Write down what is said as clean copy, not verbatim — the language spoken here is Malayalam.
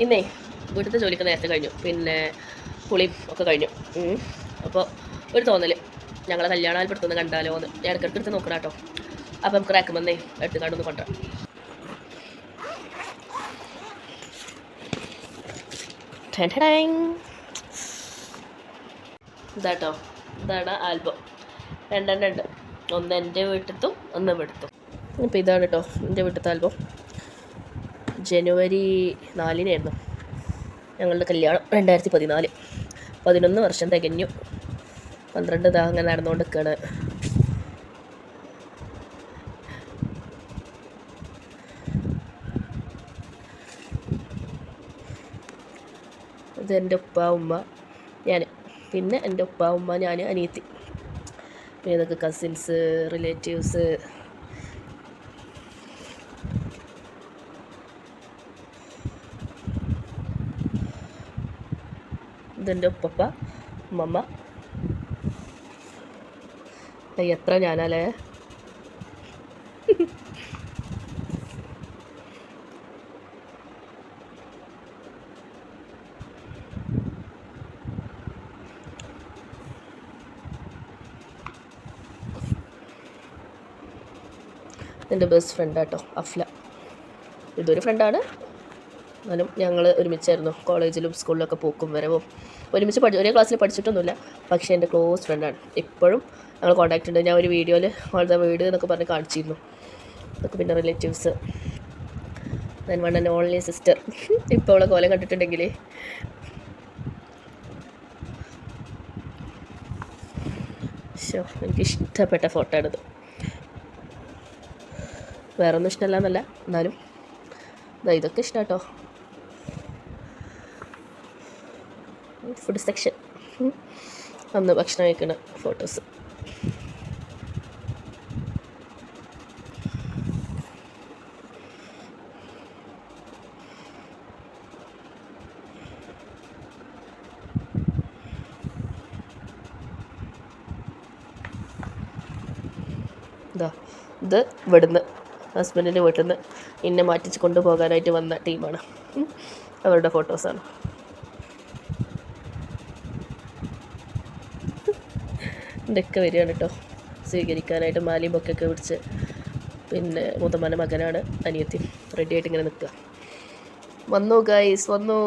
ഇന്നേ വീട്ടിലത്തെ ജോലിക്ക് നേരത്തെ കഴിഞ്ഞു, പിന്നെ കുളിയും ഒക്കെ കഴിഞ്ഞു. അപ്പോൾ ഒരു തോന്നൽ ഞങ്ങളെ കല്യാണ ആൽപ്പെടുത്തൊന്ന് കണ്ടാലോ എന്ന് ഞാൻ ഇടയ്ക്കിടയ്ക്ക് എടുത്ത് നോക്കണം കേട്ടോ. അപ്പം നമുക്ക് റാക്കുമെന്നേ എടുത്ത് കണ്ടൊന്ന് കൊണ്ടുവരാം. ഇതാട്ടോ, ഇതാണ് ആൽബം. രണ്ടെണ്ണം ഉണ്ട്, ഒന്ന് എൻ്റെ വീട്ടിലത്തും ഒന്ന് ഇവിടുത്തും. ഇപ്പോൾ ഇതാണ് കേട്ടോ എൻ്റെ വീട്ടിലത്തെ ആൽബം. ജനുവരി 4-നായിരുന്നു ഞങ്ങളുടെ കല്യാണം, 2014. 11 വർഷം തികഞ്ഞു. 12 ഇതാ അങ്ങനെ നടന്നുകൊണ്ട് നിൽക്കുകയാണ്. ഇത് എൻ്റെ ഉപ്പ ഉമ്മ ഞാൻ, പിന്നെ എൻ്റെ ഉപ്പ ഉമ്മ ഞാൻ അനിയത്തി, പിന്നെ ഇതൊക്കെ കസിൻസ് റിലേറ്റീവ്സ്. ഇതെൻ്റെ ഉപ്പപ്പ ഉമ്മമ്മ. എത്ര ഞാനല്ലേ. എൻ്റെ ബെസ്റ്റ് ഫ്രണ്ടാട്ടോ അഫ്ല. ഇതൊരു ഫ്രണ്ടാണ്, എന്നാലും ഞങ്ങൾ ഒരുമിച്ചായിരുന്നു കോളേജിലും സ്കൂളിലൊക്കെ പോക്കും വരവും. ഒരുമിച്ച് ഒരേ ക്ലാസ്സിൽ പഠിച്ചിട്ടൊന്നുമില്ല, പക്ഷേ എൻ്റെ ക്ലോസ് ഫ്രണ്ടാണ്. ഇപ്പോഴും ഞങ്ങൾ കോൺടാക്റ്റ് ഉണ്ട്. ഞാൻ ഒരു വീഡിയോയിൽ അവളുടെ വീട് എന്നൊക്കെ പറഞ്ഞ് കാണിച്ചിരുന്നു. അതൊക്കെ പിന്നെ relatives. Then one and only sister. ഇപ്പോൾ അവളെ കോലം കണ്ടിട്ടുണ്ടെങ്കിൽ എനിക്കിഷ്ടപ്പെട്ട ഫോട്ടോ ആണിത്. വേറെ ഒന്നും ഇഷ്ടമല്ല എന്നല്ല, എന്നാലും ഇതൊക്കെ ഇഷ്ടം കേട്ടോ. ഫുഡ് സെക്ഷൻ, അന്ന് ഭക്ഷണം കഴിക്കുന്ന ഫോട്ടോസ്. ഇത് ഇവിടുന്ന് ഹസ്ബൻഡിൻ്റെ വീട്ടിൽ നിന്ന് എന്നെ മാറ്റിച്ച് കൊണ്ടുപോകാനായിട്ട് വന്ന ടീമാണ്. അവരുടെ ഫോട്ടോസാണ്. ഇതൊക്കെ വരികയാണ് കേട്ടോ സ്വീകരിക്കാനായിട്ട്. മാലിയും ബൊക്കെയൊക്കെ പിടിച്ച്. പിന്നെ മൂത്തമ്മൻ്റെ മകനാണ്, അനിയത്തി റെഡി ആയിട്ട് ഇങ്ങനെ നിൽക്കുക. വന്നു ഗൈസ്, വന്നു.